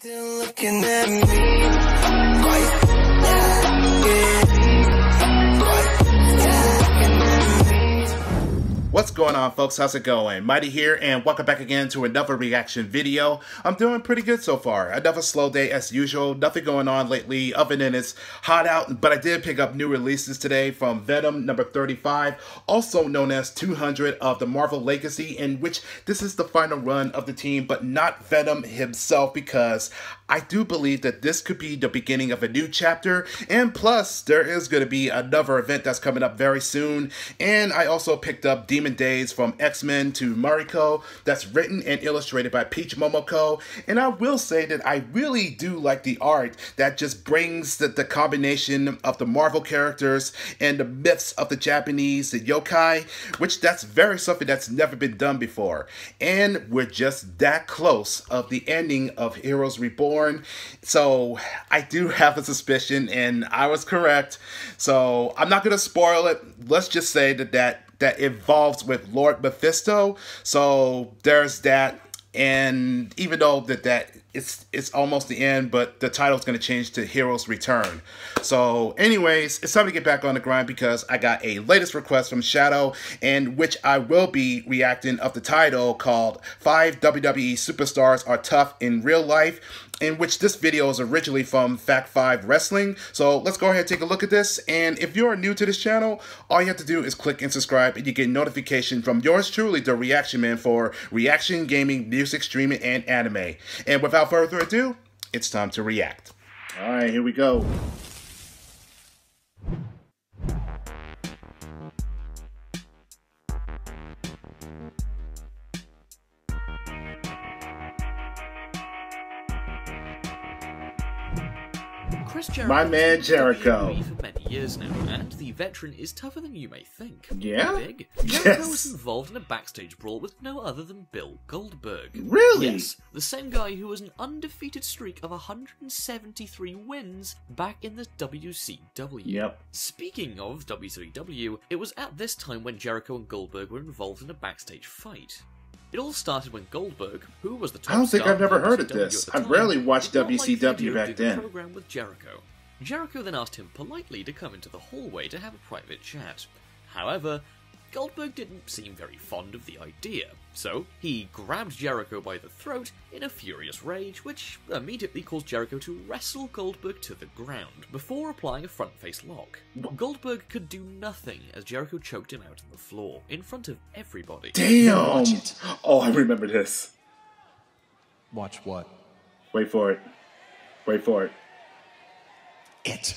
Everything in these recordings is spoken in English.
Still looking at me. Yeah. What's going on, folks? How's it going? Mighty here, and welcome back again to another reaction video. I'm doing pretty good so far. Another slow day as usual. Nothing going on lately other than it's hot out, but I did pick up new releases today from Venom number 35, also known as 200 of the Marvel Legacy, in which this is the final run of the team, but not Venom himself, because I do believe that this could be the beginning of a new chapter, and plus there is going to be another event that's coming up very soon. And I also picked up Demon Days from X-Men to Mariko, that's written and illustrated by Peach Momoko, and I will say that I really do like the art that just brings the combination of the Marvel characters and the myths of the Japanese, the yokai, which that's very something that's never been done before. And we're just that close of the ending of Heroes Reborn, so I do have a suspicion, and I was correct, so I'm not going to spoil it. Let's just say that involves with Lord Mephisto, so there's that. And even though that it's almost the end, but the title's going to change to Heroes Return. So anyways, it's time to get back on the grind, because I got a latest request from Shadow, and which I will be reacting of the title called 5 WWE Superstars Are Tough in Real Life, in which this video is originally from Fact 5 Wrestling. So let's go ahead and take a look at this. And if you're new to this channel, all you have to do is click and subscribe, and you get notification from yours truly, the Reaction Man, for reaction, gaming, music, streaming, and anime. And without further ado, it's time to react. All right, here we go. Chris Jericho My man Jericho. WWE for many years now, and the veteran is tougher than you may think. Yeah? Big. Jericho Yes. was involved in a backstage brawl with no other than Bill Goldberg. Really? Yes, the same guy who has an undefeated streak of 173 wins back in the WCW. Yep. Speaking of WCW, it was at this time when Jericho and Goldberg were involved in a backstage fight. It all started when Goldberg, who was the top I don't think star I've never of heard of WCW this. at the I time, rarely watched did not like the WCW idea of back doing then. a program with Jericho. Jericho then asked him politely to come into the hallway to have a private chat. However, Goldberg didn't seem very fond of the idea, so he grabbed Jericho by the throat in a furious rage, which immediately caused Jericho to wrestle Goldberg to the ground before applying a front-face lock. Goldberg could do nothing as Jericho choked him out on the floor in front of everybody. Damn! Watch it. Oh, I remember this. Watch what? Wait for it. Wait for it. It.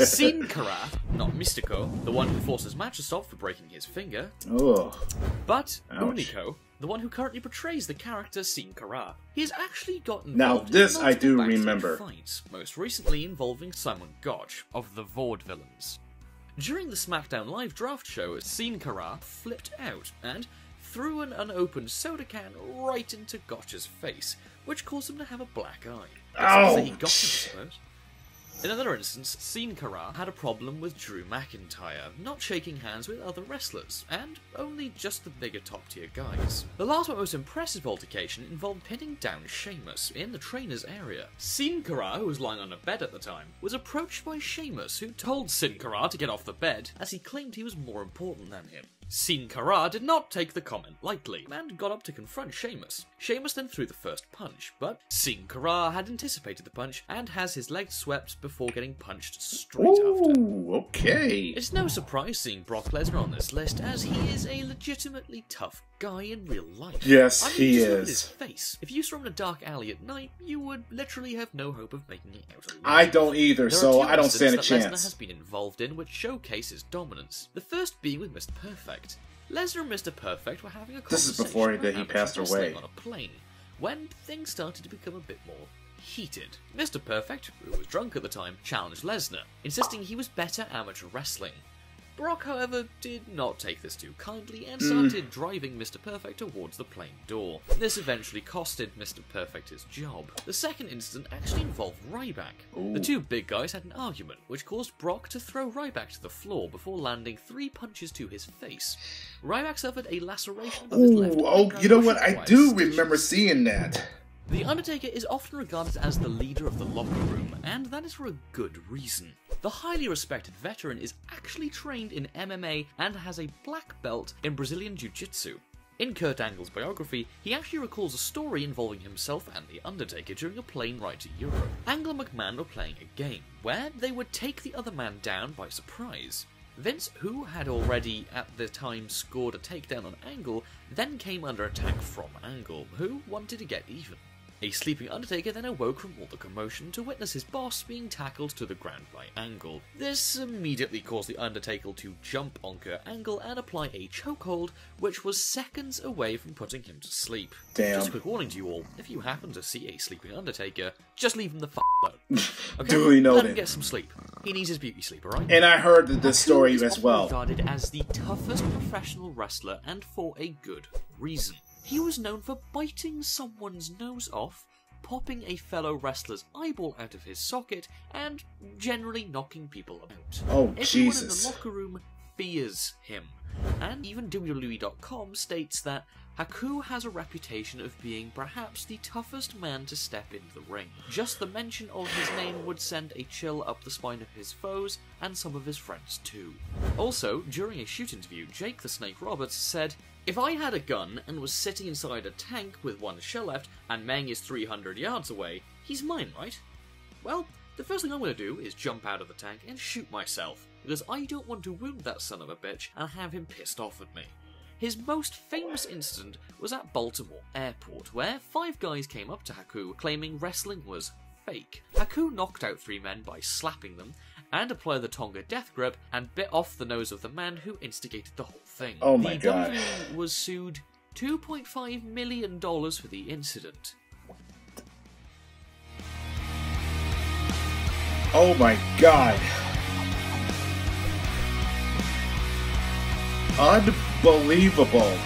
Sin Cara, not Mystico, the one who forces Machistov for breaking his finger, Oh. but Ouch. Unico, the one who currently portrays the character Sin Cara. He has actually gotten Now, involved this in I do multiple backstage remember. fights, most recently involving Simon Gotch of the Vaudevillains. During the SmackDown Live draft show, Sin Cara flipped out and threw an unopened soda can right into Gotch's face, which caused him to have a black eye. Ouch. He got him, I suppose. In another instance, Sin Cara had a problem with Drew McIntyre, not shaking hands with other wrestlers, and only just the bigger top-tier guys. The last but most impressive altercation involved pinning down Sheamus in the trainer's area. Sin Cara, who was lying on a bed at the time, was approached by Sheamus, who told Sin Cara to get off the bed, as he claimed he was more important than him. Sin Cara did not take the comment lightly, and got up to confront Sheamus. Sheamus then threw the first punch, but Sin Cara had anticipated the punch, and has his leg swept before getting punched straight after. Ooh, okay. It's no surprise seeing Brock Lesnar on this list, as he is a legitimately tough guy in real life. Yes, I mean, he just look at his is. face. If you saw him in a dark alley at night, you would literally have no hope of making it out alive. I don't either, There so are two I don't stand a incidents that Lesnar chance. has been involved in which showcase his dominance. The first being with Mr. Perfect. Lesnar and Mr. Perfect were having a This is conversation before about he amateur passed wrestling away. on a plane, when things started to become a bit more heated. Mr. Perfect, who was drunk at the time, challenged Lesnar, insisting he was better amateur wrestling. Brock, however, did not take this too kindly and started driving Mr. Perfect towards the plane door. This eventually costed Mr. Perfect his job. The second incident actually involved Ryback. The two big guys had an argument, which caused Brock to throw Ryback to the floor before landing 3 punches to his face. Ryback suffered a laceration above his left Oh, eyebrow, you know which what? I required do stitches. remember seeing that. The Undertaker is often regarded as the leader of the locker room, and that is for a good reason. The highly respected veteran is actually trained in MMA and has a black belt in Brazilian Jiu-Jitsu. In Kurt Angle's biography, he actually recalls a story involving himself and The Undertaker during a plane ride to Europe. Angle and McMahon were playing a game, where they would take the other man down by surprise. Vince, who had already at the time scored a takedown on Angle, then came under attack from Angle, who wanted to get even. A sleeping Undertaker then awoke from all the commotion to witness his boss being tackled to the ground by Angle. This immediately caused the Undertaker to jump on Kurt Angle and apply a chokehold, which was seconds away from putting him to sleep. Damn. Just a quick warning to you all, if you happen to see a sleeping Undertaker, just leave him the f*** alone. Okay? Duly noted. Let him get some sleep. He needs his beauty sleep, alright? And I heard this story Haku is as often well. regarded as the toughest professional wrestler, and for a good reason. He was known for biting someone's nose off, popping a fellow wrestler's eyeball out of his socket, and generally knocking people about. Oh, Everyone Jesus. in the locker room fears him, and even WWE.com states that Haku has a reputation of being perhaps the toughest man to step into the ring. Just the mention of his name would send a chill up the spine of his foes, and some of his friends too. Also, during a shoot interview, Jake the Snake Roberts said, "If I had a gun and was sitting inside a tank with one shell left and Meng is 300 yards away, he's mine, right? Well, the first thing I'm going to do is jump out of the tank and shoot myself, because I don't want to wound that son of a bitch and have him pissed off at me." His most famous incident was at Baltimore Airport, where 5 guys came up to Haku claiming wrestling was fake. Haku knocked out 3 men by slapping them, and applied the Tonga death grip and bit off the nose of the man who instigated the whole thing. Oh my God. The WWE was sued $2.5 million for the incident. Oh my God. Unbelievable.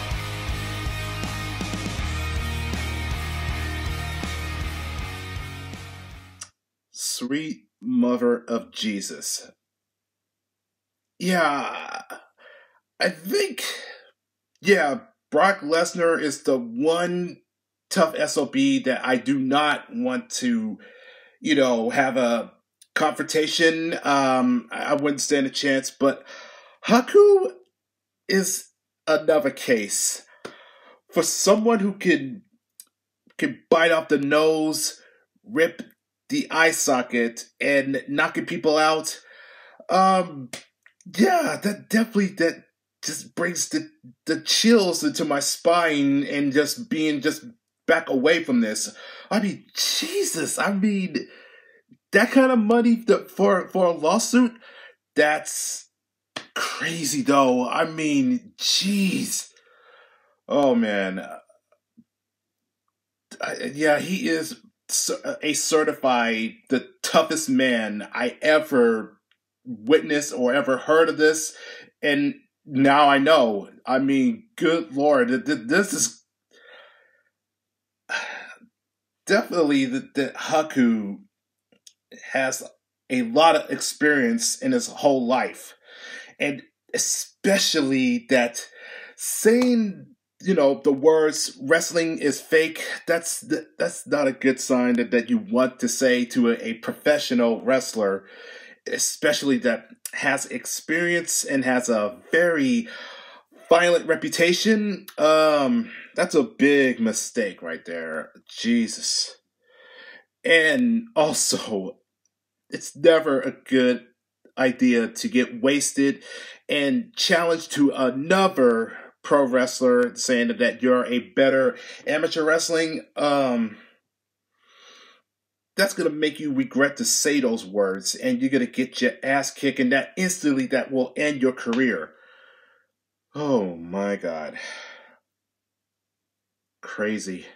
Sweet Mother of Jesus. Yeah, I think, Brock Lesnar is the one tough SOB that I do not want to, have a confrontation. I wouldn't stand a chance, but Haku is another case. For someone who can bite off the nose, rip the eye socket, and knocking people out, that just brings the chills into my spine, and just being back away from this. I mean, Jesus, that kind of money for a lawsuit, that's crazy though. I mean, jeez. Oh man. He is a certified the toughest man I ever witnessed or ever heard of this, and now I know. I mean, good Lord, this is definitely that Haku has a lot of experience in his whole life, and especially that saying, the words "wrestling is fake," that's not a good sign that you want to say to a professional wrestler, especially that has experience and has a very violent reputation. That's a big mistake right there. Jesus. And also, it's never a good idea to get wasted and challenge to another pro wrestler saying that you're a better amateur wrestling. That's going to make you regret to say those words, and you're going to get your ass kicked, and that instantly that will end your career. Oh my God. Crazy.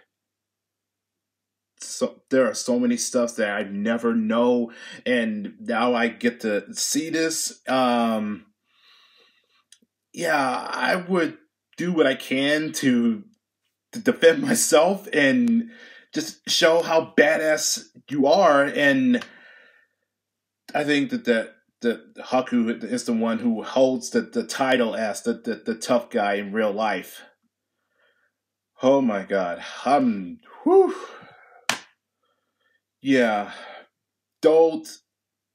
So there are so many stuff that I never know, and now I get to see this. I would do what I can to defend myself and just show how badass you are. And I think that Haku is the one who holds the title as the tough guy in real life. Oh my God. yeah, don't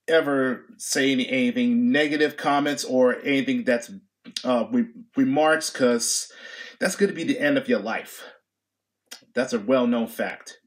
ever say anything negative comments or anything that's remarks, because that's going to be the end of your life. That's a well-known fact.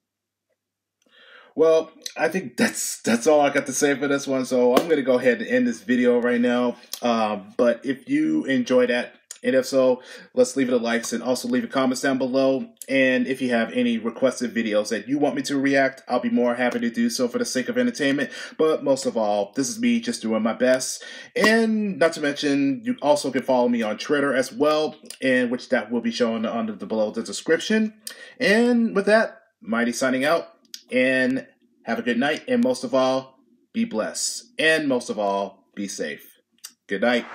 Well, I think that's all I got to say for this one. So I'm going to go ahead and end this video right now. But if you enjoyed that, and if so, let's leave it a like and also leave a comments down below. And if you have any requested videos that you want me to react, I'll be more happy to do so for the sake of entertainment. But most of all, this is me just doing my best. And not to mention, you also can follow me on Twitter as well, and which that will be shown under below the description. And with that, Mighty signing out, and have a good night. And most of all, be blessed. And most of all, be safe. Good night.